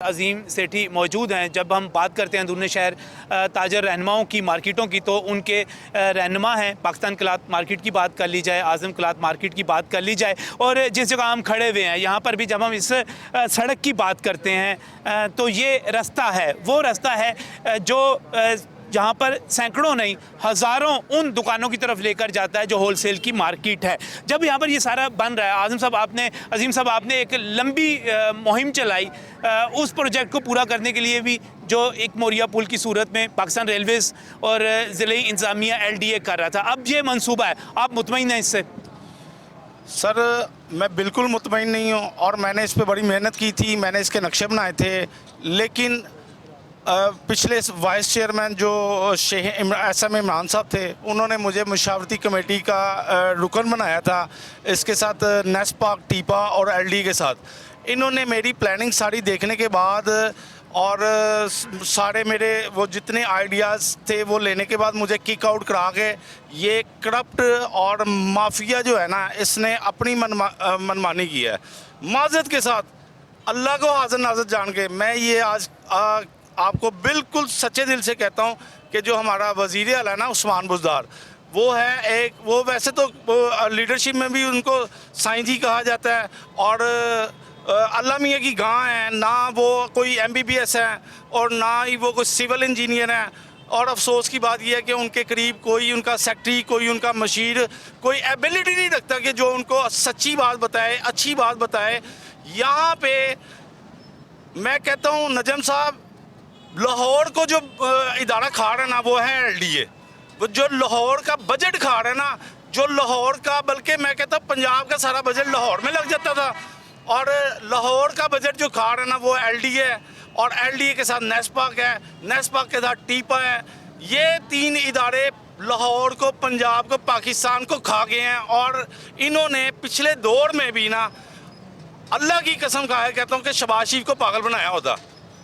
अजीम सेठी मौजूद हैं। जब हम बात करते हैं अंदरूनी शहर ताजर रहनुमाओं की मार्केटों की, तो उनके रहनुमा हैं। पाकिस्तान क्लॉथ मार्केट की बात कर ली जाए, आज़म क्लॉथ मार्केट की बात कर ली जाए, और जिस जगह हम खड़े हुए हैं यहाँ पर भी जब हम इस सड़क की बात करते हैं तो ये रास्ता है, वो रास्ता है जो जहाँ पर सैकड़ों नहीं हज़ारों उन दुकानों की तरफ लेकर जाता है जो होलसेल की मार्केट है। जब यहाँ पर ये सारा बन रहा है, अजीम साहब आपने एक लंबी मुहिम चलाई उस प्रोजेक्ट को पूरा करने के लिए भी, जो एक मोरिया पुल की सूरत में पाकिस्तान रेलवेज़ और ज़िले इंतज़ामिया LDA कर रहा था। अब ये मंसूबा है, आप मुतमईन हैं इससे? सर मैं बिल्कुल मुतमईन नहीं हूँ, और मैंने इस पर बड़ी मेहनत की थी, मैंने इसके नक्शे बनाए थे। लेकिन पिछले वाइस चेयरमैन जो SM इमरान साहब थे, उन्होंने मुझे मुशावरती कमेटी का रुकन बनाया था, इसके साथ नेस्पाक, टीपा और LD के साथ। इन्होंने मेरी प्लानिंग सारी देखने के बाद और सारे मेरे वो जितने आइडियाज़ थे वो लेने के बाद मुझे किक आउट करा के, ये करप्ट और माफिया जो है ना, इसने अपनी मनमानी की है। माज़रत के साथ, अल्लाह को हाज़िर नाज़िर जान के, मैं ये आज आपको बिल्कुल सच्चे दिल से कहता हूँ कि जो हमारा वज़ीर आला है ना, उस्मान बुज़दार, वो है एक, वो वैसे तो लीडरशिप में भी उनको साईं जी कहा जाता है, और अल्लाह मियाँ की गां है ना, वो कोई MBBS है और ना ही वो कोई सिविल इंजीनियर है। और अफसोस की बात यह है कि उनके करीब कोई उनका सेक्रेटरी, कोई उनका मशीर, कोई एबिलिटी नहीं रखता कि जो उनको सच्ची बात बताए, अच्छी बात बताए। यहाँ पे मैं कहता हूँ नजम साहब, लाहौर को जो इदारा खा रहा है ना, वो है LDA। वो जो लाहौर का बजट खा रहा है ना, जो लाहौर का, बल्कि मैं कहता हूँ पंजाब का सारा बजट लाहौर में लग जाता था, और लाहौर का बजट जो खा रहा है ना वो LDA है, और LDA के साथ नेस्पाक है, नेस्पाक के साथ टीपा है। ये तीन इदारे लाहौर को, पंजाब को, पाकिस्तान को खा गए हैं। और इन्होंने पिछले दौर में भी ना, अल्लाह की कसम खाया कहता हूँ कि शहबाज शरीफ को पागल बनाया होता।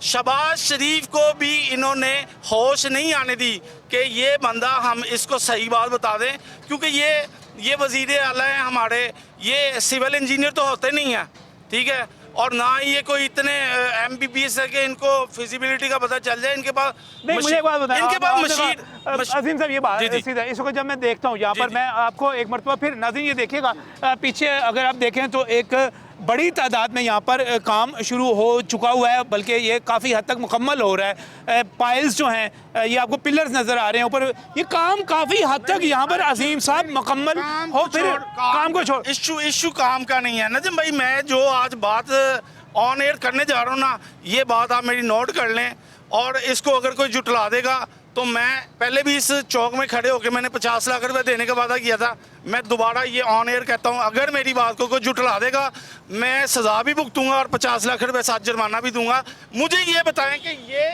शहबाज शरीफ को भी इन्होंने होश नहीं आने दी कि ये बंदा, हम इसको सही बात बता दें, क्योंकि ये वज़ीर आला है हमारे, ये सिविल इंजीनियर तो होते नहीं हैं, ठीक है, और ना ही ये कोई इतने MBBS है कि इनको फिजिबिलिटी का पता चल जाए। इनके पास मुझे एक बात बताएं, इनके पास मशीन। अजीम साहब ये बात सीधा इस वक्त जब मैं देखता हूँ यहाँ पर, मैं आपको एक मरतबा फिर नाज़रीन ये देखिएगा पीछे अगर आप देखें तो एक बड़ी तादाद में यहाँ पर काम शुरू हो चुका हुआ है, बल्कि ये काफ़ी हद तक मुकम्मल हो रहा है। पाइल्स जो हैं, ये आपको पिलर्स नज़र आ रहे हैं ऊपर, ये काम काफ़ी हद तक यहाँ पर अजीम साहब मुकम्मल हो। फिर काम को छोड़, इशू काम का नहीं है नजम भाई। मैं जो आज बात ऑन एयर करने जा रहा हूँ ना, ये बात आप मेरी नोट कर लें, और इसको अगर कोई जुटला देगा तो मैं पहले भी इस चौक में खड़े होकर मैंने 50 लाख रुपए देने का वादा किया था। मैं दोबारा ये ऑन एयर कहता हूँ, अगर मेरी बात को कोई जुटला देगा, मैं सज़ा भी भुगतूंगा और 50 लाख रुपए साथ जुर्माना भी दूंगा। मुझे ये बताएं कि ये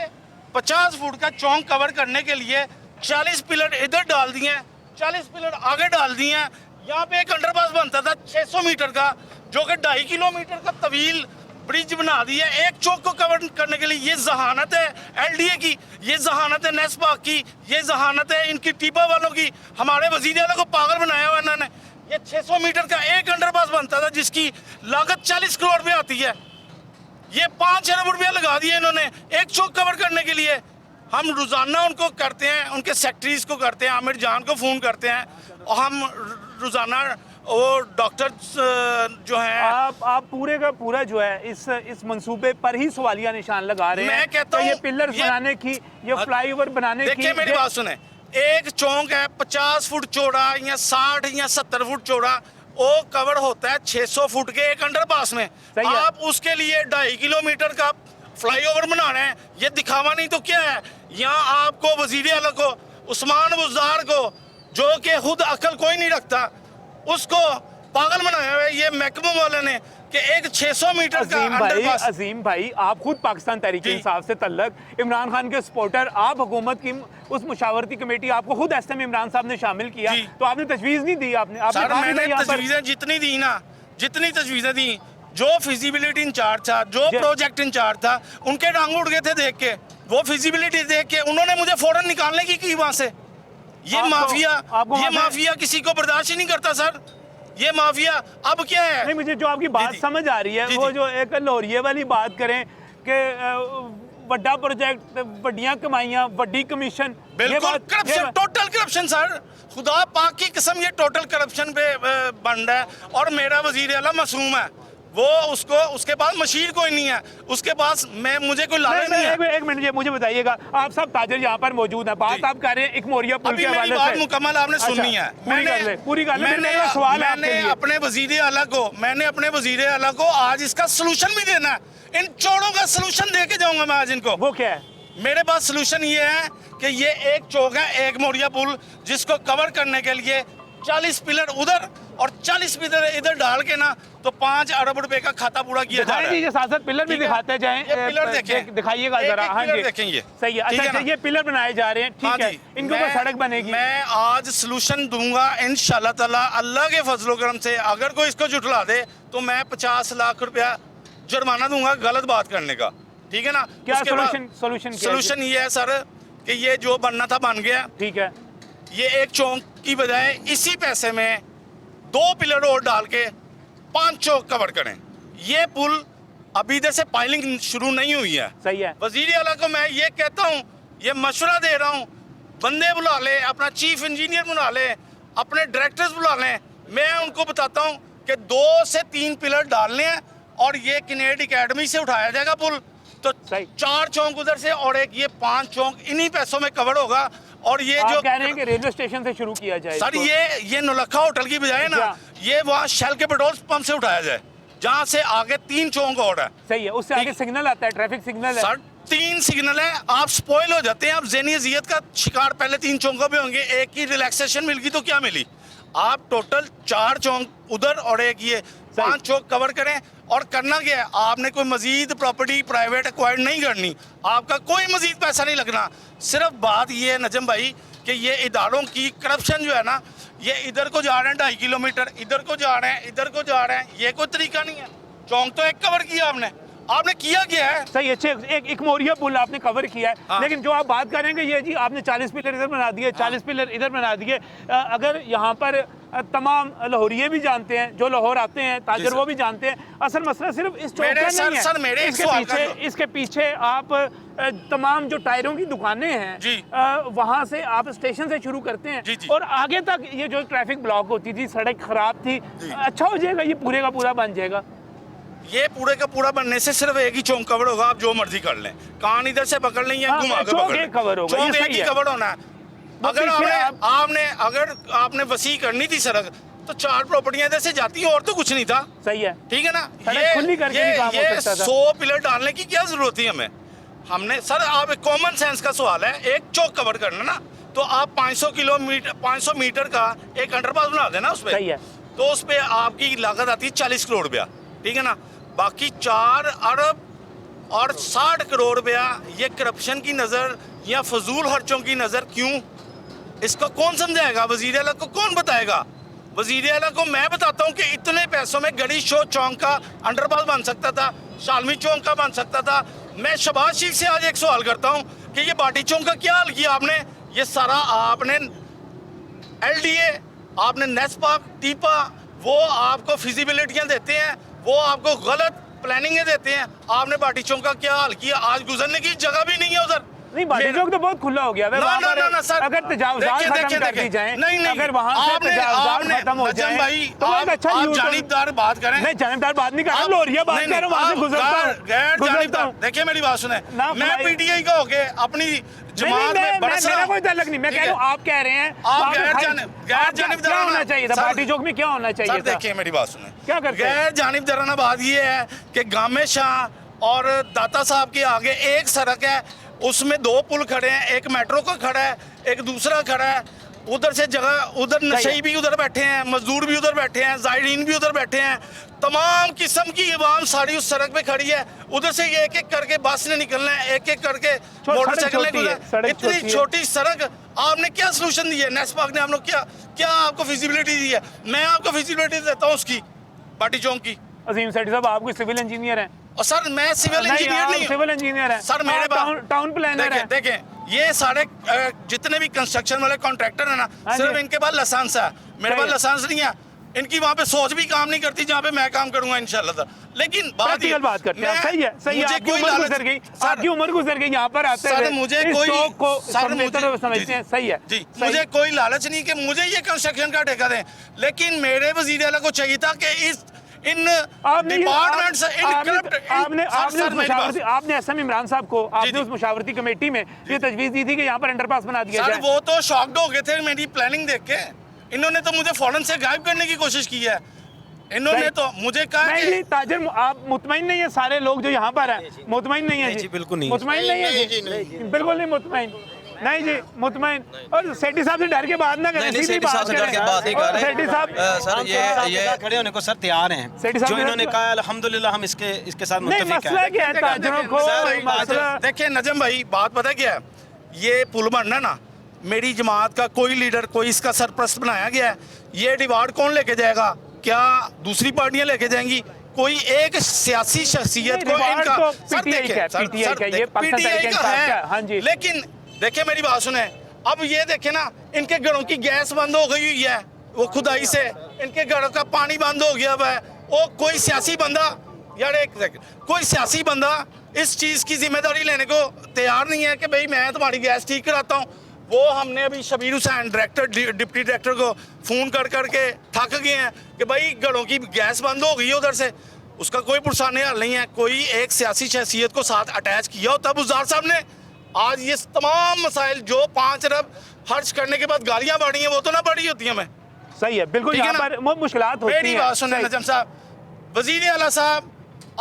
50 फुट का चौक कवर करने के लिए 40 पिलर इधर डाल दिए हैं, 40 पिलर आगे डाल दिए हैं। यहाँ पे एक अंडरपास बनता था 600 मीटर का, जो कि 2.5 किलोमीटर का तवील ब्रिज बना दिया एक चौक को कवर करने के लिए। ये जहानत है LDA की, ये जहानत है नेस्पाक की, ये जहानत है इनकी टीपा वालों की। हमारे वज़ीर आला को पागल बनाया हुआ इन्होंने। ये 600 मीटर का एक अंडरपास बनता था जिसकी लागत 40 करोड़ रुपये आती है, ये 5 अरब रुपया लगा दिए इन्होंने एक चौक कवर करने के लिए। हम रोज़ाना उनको करते हैं, उनके सेक्रेटरीज को करते हैं, आमिर जान को फ़ोन करते हैं, और हम रोज़ाना वो डॉक्टर जो हैं, आप पूरे का पूरा जो है इस मंसूबे पर ही सवालिया निशान लगा रहे हैं। मैं कहता हूँ ये पिलर बनाने की, ये फ्लाईओवर बनाने की, देखिए मेरी बात सुने, एक चौक है 50 फुट चौड़ा या 60 या 70 फुट चौड़ा, वो कवर होता है 600 फुट के एक अंडरपास में। आप उसके लिए 2.5 किलोमीटर का फ्लाईओवर बनाना है, ये दिखावा नहीं तो क्या है? यहाँ आपको वज़ीर आला को, उस्मान बुज़दार को, जो कि खुद अकल कोई नहीं रखता, उसको पागल बनाया हुआ है ये महकमे वाले ने कि एक 600 मीटर का अंडरपास। अजीम भाई, आप खुद पाकिस्तान तहरीक इंसाफ से तल्लक, इमरान खान के सपोर्टर, आप हुकूमत की उस मुशावरती कमेटी, आपको खुद SM इमरान साहब ने शामिल किया, तो आपने तजवीज़ नहीं दी? आपने तजवीज़ें जितनी दी ना, जितनी तजवीज़ें दी, जो फिजिबिलिटी इंचार्ज था, जो प्रोजेक्ट इंचार्ज था, उनके टांग उड़ गए थे देख के। वो फिजिबिलिटी देख के उन्होंने मुझे फौरन निकालने की वहां से। ये माफिया किसी को बर्दाश्त ही नहीं करता सर, ये माफिया। अब क्या है? नहीं, मुझे जो आपकी बात समझ आ रही है, वो जो एक लोरिये वाली बात करें कि ਵੱਡਾ प्रोजेक्ट ਵੱਡੀਆਂ ਕਮਾਈਆਂ ਵੱਡੀ ਕਮਿਸ਼ਨ बिल्कुल करप्शन, टोटल करप्शन सर, खुदा पाक की कसम ये टोटल करप्शन पे बन रहा है। और मेरा वजीर आला मासूम है, वो उसको उसके पास मशीन कोई नहीं है, उसके पास मुझे कोई लालच नहीं है। एक मिनट मुझे बताइएगा, आप सब ताजर यहाँ पर मौजूद हैं, बात आप कर रहे हैं एक मोरिया पुल अभी के मेरी हवाले बात से। मुकम्मल आपने सुननी है। पूरी कर ले, मेरा सवाल है आपके लिए। अपने वजीर आला को मैंने अपने वजीर आला को आज इसका सलूशन भी देना है, इन चौड़ों का सलूशन दे के जाऊंगा मैं आज इनको। वो क्या है? मेरे पास सलूशन ये है कि ये एक चौक है, एक मोरिया पुल, जिसको कवर करने के लिए 40 पिलर उधर और 40 पिलर इधर डाल के ना तो 5 अरब रुपए का खाता पूरा किया जा रहा है। साथ पिलर भी दिखाते जाएं, ये पिलर देखें, दिखाइएगा जरा। हाँ जी, देखेंगे सही है। अच्छा, ये पिलर बनाए जा रहे हैं, ठीक है, इनके ऊपर सड़क बनेगी। मैं आज सलूशन दूंगा इंशाल्लाह ताला, अल्लाह के फजलो करम से। अगर कोई इसको जुटला दे तो मैं 50 लाख रुपया जुर्माना दूंगा गलत बात करने का, ठीक है ना। क्या सोल्यूशन ये है सर कि ये जो बनना था बन गया, ठीक है। ये एक चौक की बजाय इसी पैसे में 2 पिलर और डाल के 5 चौक कवर करें। ये पुल अभी इधर से पाइलिंग शुरू नहीं हुई है। सही है। वजीर आला को मैं ये कहता हूँ, ये मशवरा दे रहा हूँ, बंदे बुला ले, अपना चीफ इंजीनियर बुला ले, अपने डायरेक्टर्स बुला लें। मैं उनको बताता हूँ कि 2 से 3 पिलर डालने हैं और ये किनेड एकेडमी से उठाया जाएगा पुल, तो 4 चौक उधर से और एक ये 5 चौक इन्हीं पैसों में कवर होगा। और ये जो कह रहे हैं कि रेलवे स्टेशन से शुरू किया जाए सर, ये नौलखा होटल की बजाय ना ये वहाँ शेल के पेट्रोल पंप से उठाया जाए, जहाँ से आगे 3 चौक और है। सही है, उससे आगे सिग्नल आता है, ट्रैफिक सिग्नल है सर। 3 सिग्नल है, आप स्पॉइल हो जाते हैं, आप ज़हनी अजियत का शिकार पहले 3 चौकों पे होंगे। एक की रिलैक्सेशन मिल गई तो क्या मिली, आप टोटल 4 चौक उधर और एक ये 5 चौक कवर करें। और करना क्या है, आपने कोई मजीद प्रॉपर्टी प्राइवेट एक्वायर्ड नहीं करनी, आपका कोई मजीद पैसा नहीं लगना। सिर्फ बात ये है नजम भाई कि ये इदारों की करप्शन जो है ना, ये इधर को जा रहे हैं 2.5 किलोमीटर, इधर को जा रहे हैं, इधर को जा रहे हैं, ये कोई तरीका नहीं है। चौक तो एक कवर किया आपने किया क्या है? सही है, एक मोरिया पुल आपने कवर किया है। हाँ। लेकिन जो आप बात करेंगे ये जी आपने 40 पिलर इधर बना दिए, 40 पिलर इधर बना दिए। अगर यहाँ पर तमाम लाहौरिये भी जानते हैं, जो लाहौर आते हैं ताजर, वो भी जानते हैं, असल मसला सिर्फ इस चौक का नहीं है। इसके पीछे आप तमाम जो टायरों की दुकानें हैं वहाँ से आप स्टेशन से शुरू करते हैं और आगे तक ये जो ट्रैफिक ब्लॉक होती थी, सड़क खराब थी, अच्छा हो जाएगा, ये पूरे का पूरा बन जाएगा। ये पूरे का पूरा बनने से सिर्फ एक ही चौक कवर होगा, आप जो मर्जी कर लें, कान इधर से पकड़ लें या घुमा के पकड़ लें, कवर होगा, चौक एक ही कवर होना है। अगर आपने वसी करनी थी सड़क तो 4 प्रॉपर्टियां इधर से जाती हैं और तो कुछ नहीं था। सही है, ठीक है ना। ये 100 पिलर डालने की क्या जरूरत थी हमें? हमने सर, आप एक कॉमन सेंस का सवाल है, एक चौक कवर करना ना तो आप 500 मीटर का एक अंडरपास बना देना उस पर, तो उस पर आपकी लागत आती है 40 करोड़ रुपया, ठीक है ना। बाकी 4 अरब और 60 करोड़ रुपया ये करप्शन की नज़र या फजूल खर्चों की नज़र क्यों? इसको कौन समझाएगा? वज़ीर आला को कौन बताएगा? वज़ीर आला को मैं बताता हूँ कि इतने पैसों में गड़ी शो चौक का अंडरपास बन सकता था, शालमी चौक का बन सकता था। मैं शहबाज शरीफ से आज एक सवाल करता हूँ कि ये बाटी चौक का क्या हाल किया आपने? ये सारा आपने LDA, आपने नेस्पा, टीपा, वो आपको फिजिबिलिटियाँ देते हैं, वो आपको गलत प्लानिंगें देते हैं। आपने बाटी चौक का क्या हाल किया? आज गुजरने की जगह भी नहीं है उधर। नहीं, बाटी चौक तो बहुत खुला हो गया है। ना सर, अगर तजावुज़ात खत्म कर दी जाए, नहीं, अगर वहाँ से तजावुज़ात खत्म हो जाए भाई, तो अच्छा आप जानिबदार बात करें। नहीं, जानिबदार बात नहीं कर रहा, लोरिया बात कर रहा हूँ, वहाँ से गुजरता हूँ। देखिए मेरी बात सुने, मैं PTI का होके अपनी जमात में मेरा कोई ताल्लुक नहीं, मैं कह रहा हूँ आप कह रहे हैं आप गैर जानिबदार होना चाहिए था। बाटी चौक में क्या होना चाहिए था? देखिए मेरी बात सुने, क्या करते हैं? गैर जानिबदाराना बात ये है कि गामे शाह और दाता साहब के आगे एक सड़क है, उसमें 2 पुल खड़े हैं, एक मेट्रो का खड़ा है, एक दूसरा खड़ा है। उधर से जगह, उधर नशई भी उधर बैठे हैं, मजदूर भी उधर बैठे हैं, जायरीन भी उधर बैठे हैं, तमाम किस्म की अवाम सारी उस सड़क पे खड़ी है। उधर से एक एक करके बस ने निकलना है, एक एक करके मोटरसाइकिल ने गुजरना। इतनी छोटी सड़क, आपने क्या सोल्यूशन दिया? नेस्पाक ने हम लोग क्या आपको फिजिबिलिटी दी है? मैं आपको फिजिबिलिटी देता हूँ उसकी, बाटी चौक की। अजीम सेठी साहब, आप कोई सिविल इंजीनियर हैं? और सर मैं सिविल इंजीनियर नहीं, सिविल इंजीनियर है सर, मेरे टाउन प्लानर है। देखें ये सारे जितने भी कंस्ट्रक्शन वाले कॉन्ट्रैक्टर है ना, सिर्फ इनके पास लाइसेंस है, मेरे पास लाइसेंस नहीं है। इनकी वहाँ पे सोच भी काम नहीं करती जहाँ पे मैं काम करूंगा इंशाल्लाह। लेकिन प्रैक्टिकल बात करते हैं, सही है, सही है। आपकी उम्र गुजर गई, आपकी उम्र गुजर गई, यहाँ पर आते सर हुए मुझे इस कोई चौक को सर समझते मुझे समझते हैं, सही है जी, सही। मुझे कोई लालच नहीं कि मुझे ये कंस्ट्रक्शन का ठेका दें, लेकिन मेरे वजीर आला को चाहिए था कि इस इन डिपार्टमेंट्स आपने एसएम इमरान साहब को आपने उस मुशावरती कमेटी में ये तजवीज़ दी थी कि यहाँ पर अंडरपास बना दिया सर जाए। वो तो शॉक्ड हो गए थे मेरी प्लानिंग देख के। इन्होंने तो मुझे फौरन से गायब करने की कोशिश की है। इन्होंने तो मुझे कहा नहीं जी, ताजर आप मुतमईन नहीं है, सारे लोग जो यहाँ पर हैं मुतमईन नहीं है जी, बिल्कुल नहीं, मुतमईन नहीं है जी, बिल्कुल नहीं मुतमईन, नहीं जी मुतमईन। और सेठी साहब से डर के बात ना करें, सीधी बात करें। सेठी साहब सर ये खड़े होने को सर तैयार हैं, सेठी साहब जो इन्होंने कहा अल्हम्दुलिल्लाह हम इसके साथ नहीं, मसला क्या है ताजरों को, मसला देखिए नजम भाई बात पता क्या है, ये पुल बनना ना मेरी जमात का कोई लीडर कोई इसका सरप्रस्त बनाया गया है। ये डिवार्ड कौन लेके जाएगा? क्या दूसरी पार्टियां लेके जाएंगी? कोई एक सियासी शख्सियत को इनका सर पीटीआई का है। हाँ जी, लेकिन देखिए मेरी बात सुने, अब ये देखे ना इनके घरों की गैस बंद हो गई हुई है, वो खुदाई से इनके घरों का पानी बंद हो गया है। वो कोई सियासी बंदा यार एक सेकंड, कोई सियासी बंदा इस चीज की जिम्मेदारी लेने को तैयार नहीं है कि भाई मैं तुम्हारी गैस ठीक कराता हूँ। वो हमने अभी Shabir Hussain director deputy director को फ़ोन कर करके थक गए हैं कि भाई घरों की गैस बंद हो गई है उधर से, उसका कोई पुरसाने हल नहीं है। कोई एक सियासी शख्सियत को साथ अटैच किया होता बुज़दार साहब ने, आज ये तमाम मसाइल जो 5 अरब खर्च करने के बाद गालियाँ बढ़ी हैं वो तो ना बढ़ी होती हमें। सही है, बिल्कुल यहाँ पर मुश्किलात होती हैं। मेरी बात सुने नजम साहब, वज़ीर आला साहब,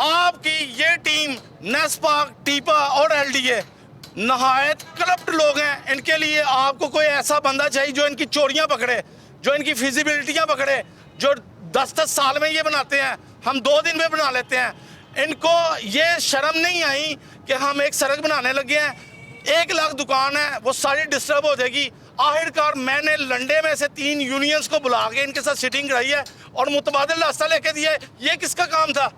आपकी ये टीम नेस्पाक, टीपा और LDA नहायत करप्ट लोग हैं। इनके लिए आपको कोई ऐसा बंदा चाहिए जो इनकी चोरियां पकड़े, जो इनकी फिजिबिलिटियां पकड़े, जो 10-10 साल में ये बनाते हैं, हम 2 दिन में बना लेते हैं। इनको ये शर्म नहीं आई कि हम एक सड़क बनाने लगे हैं, 1 लाख दुकान है वो सारी डिस्टर्ब हो जाएगी। आखिरकार मैंने लंडे में से 3 यूनियंस को बुला के इनके साथ सिटिंग कराई है और मुतबादिल रास्ता लेके दिया है। ये किसका काम था?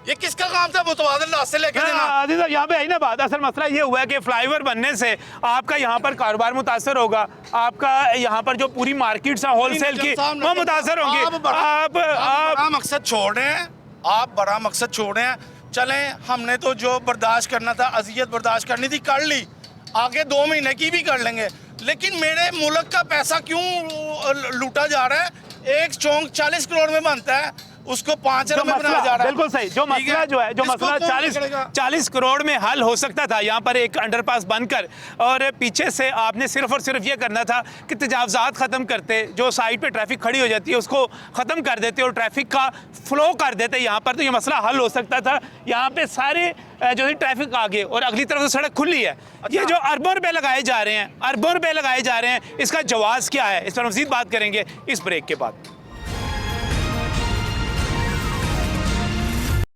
ये किसका काम था मुतबादिल रास्ते लेके देना? यहाँ पे है ना बात, असल मसला ये हुआ है कि फ्लाईओवर बनने से आपका यहाँ पर कारोबार मुतासर होगा, आपका यहाँ पर जो पूरी मार्केट्स है होलसेल की वो मुतासर होंगी। आप बड़ा मकसद छोड़ रहे हैं, आप बड़ा मकसद छोड़ रहे हैं। चलें, हमने तो जो बर्दाश्त करना था, अजियत बर्दाश्त करनी थी, कर ली, आगे 2 महीने की भी कर लेंगे। लेकिन मेरे मुल्क का पैसा क्यों लूटा जा रहा है? एक चौक 40 करोड़ में बनता है, उसको 5 अरब में बनाया जा रहा है। बिल्कुल सही, जो मसला जो है, जो मसला 40 करोड़ में हल हो सकता था यहाँ पर एक अंडरपास बनकर, और पीछे से आपने सिर्फ और सिर्फ ये करना था कि तजावजात ख़त्म करते, जो साइड पे ट्रैफिक खड़ी हो जाती है उसको ख़त्म कर देते और ट्रैफिक का फ्लो कर देते यहाँ पर, तो ये मसला हल हो सकता था। यहाँ पे सारे जो है ट्रैफिक आगे और अगली तरफ से सड़क खुली है। ये जो अरबों रुपए लगाए जा रहे हैं, अरबों रुपए लगाए जा रहे हैं, इसका जवाब क्या है? इस पर मज़ीद बात करेंगे इस ब्रेक के बाद।